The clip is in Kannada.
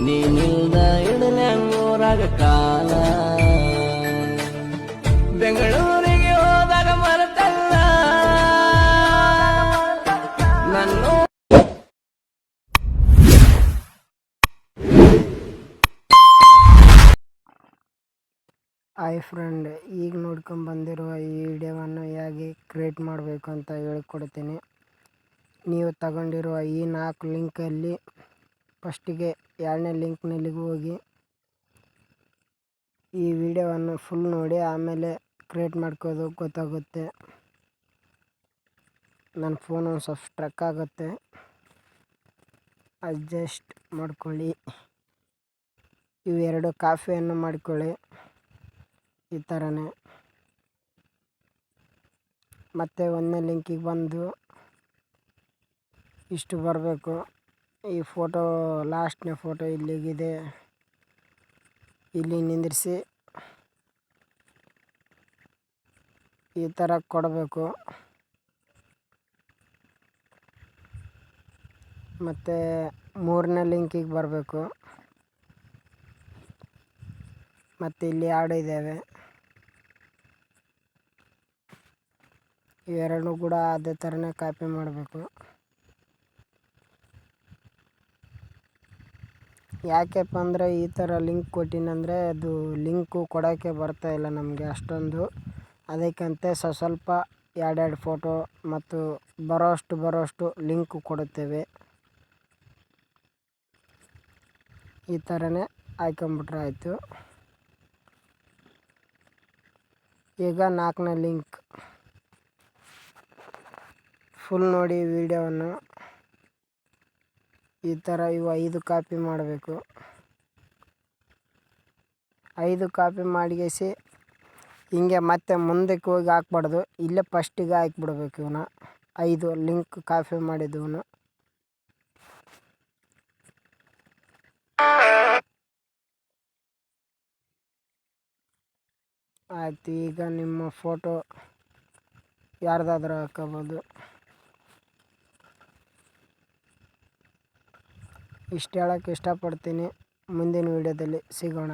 ನೀನಿಲ್ದ ಇಡಲ್ಯಾಂಗೂರಾಗ ಕಾಲ ಬೆಂಗಳೂರಿಗೆ ಹೋದಾಗ ಮರೆತಲ್ಲ ನನ್ನ ಹಾಯ್ ಫ್ರೆಂಡ್, ಈಗ ನೋಡ್ಕೊಂಬಂದಿರುವ ಈ ವಿಡಿಯೋವನ್ನು ಹೇಗೆ ಕ್ರಿಯೇಟ್ ಮಾಡಬೇಕು ಅಂತ ಹೇಳ್ಕೊಡ್ತೀನಿ. ನೀವು ತಗೊಂಡಿರುವ ಈ 4 ಲಿಂಕಲ್ಲಿ ಫಸ್ಟಿಗೆ 2ನೇ ಲಿಂಕ್ನಲ್ಲಿ ಹೋಗಿ ಈ ವಿಡಿಯೋವನ್ನು ಫುಲ್ ನೋಡಿ, ಆಮೇಲೆ ಕ್ರಿಯೇಟ್ ಮಾಡ್ಕೋದು ಗೊತ್ತಾಗುತ್ತೆ. ನನ್ನ ಫೋನ್ ಒಂದು ಸ್ವಲ್ಪ ಸ್ಟ್ರಕ್ ಆಗುತ್ತೆ, ಅಡ್ಜಸ್ಟ್ ಮಾಡ್ಕೊಳ್ಳಿ. ಇವು 2 ಕಾಫಿಯನ್ನು ಮಾಡ್ಕೊಳ್ಳಿ ಈ ಥರನೇ. ಮತ್ತು 1ನೇ ಲಿಂಕಿಗೆ ಬಂದು ಇಷ್ಟು ಬರಬೇಕು. ಈ ಫೋಟೋ ಲಾಸ್ಟ್ನೇ ಫೋಟೋ ಇಲ್ಲಿಗಿದೆ, ಇಲ್ಲಿ ನಿಂದಿರಿಸಿ ಈ ಥರ ಕೊಡಬೇಕು. ಮತ್ತು 3ನೇ ಲಿಂಕಿಗೆ ಬರಬೇಕು. ಮತ್ತು ಇಲ್ಲಿ 2 ಇದ್ದಾವೆ, ಇವೆರಡೂ ಕೂಡ ಅದೇ ಥರನೇ ಕಾಪಿ ಮಾಡಬೇಕು. ಯಾಕೆಪ್ಪ ಅಂದರೆ ಈ ಥರ ಲಿಂಕ್ ಕೊಟ್ಟಿನಂದರೆ ಅದು ಲಿಂಕು ಕೊಡೋಕ್ಕೆ ಬರ್ತಾಯಿಲ್ಲ ನಮಗೆ ಅಷ್ಟೊಂದು. ಅದಕ್ಕಂತೆ ಸ್ವಲ್ಪ 2 ಫೋಟೋ ಮತ್ತು ಬರೋಷ್ಟು ಲಿಂಕ್ ಕೊಡುತ್ತೇವೆ. ಈ ಥರನೇ ಹಾಕೊಂಬಿಟ್ರೆ ಆಯಿತು. ಈಗ 4ನೇ ಲಿಂಕ್ ಫುಲ್ ನೋಡಿ ವಿಡಿಯೋವನ್ನು. ಈ ಥರ ಇವು 5 ಕಾಪಿ ಮಾಡಬೇಕು. 5 ಕಾಪಿ ಮಾಡಿಗೆಸಿ ಹಿಂಗೆ ಮತ್ತೆ ಮುಂದಕ್ಕೆ ಹೋಗಿ ಹಾಕ್ಬಾರ್ದು, ಇಲ್ಲೇ ಫಸ್ಟಿಗೆ ಹಾಕ್ಬಿಡ್ಬೇಕು. ಇವನ್ನ 5 ಲಿಂಕ್ ಕಾಪಿ ಮಾಡಿದ್ದವನು. ಆಯ್ತು, ಈಗ ನಿಮ್ಮ ಫೋಟೋ ಯಾರ್ದಾದ್ರೂ ಹಾಕೋಬೋದು. ಇಷ್ಟು ಹೇಳೋಕ್ಕೆ ಇಷ್ಟಪಡ್ತೀನಿ. ಮುಂದಿನ ವಿಡಿಯೋದಲ್ಲಿ ಸಿಗೋಣ.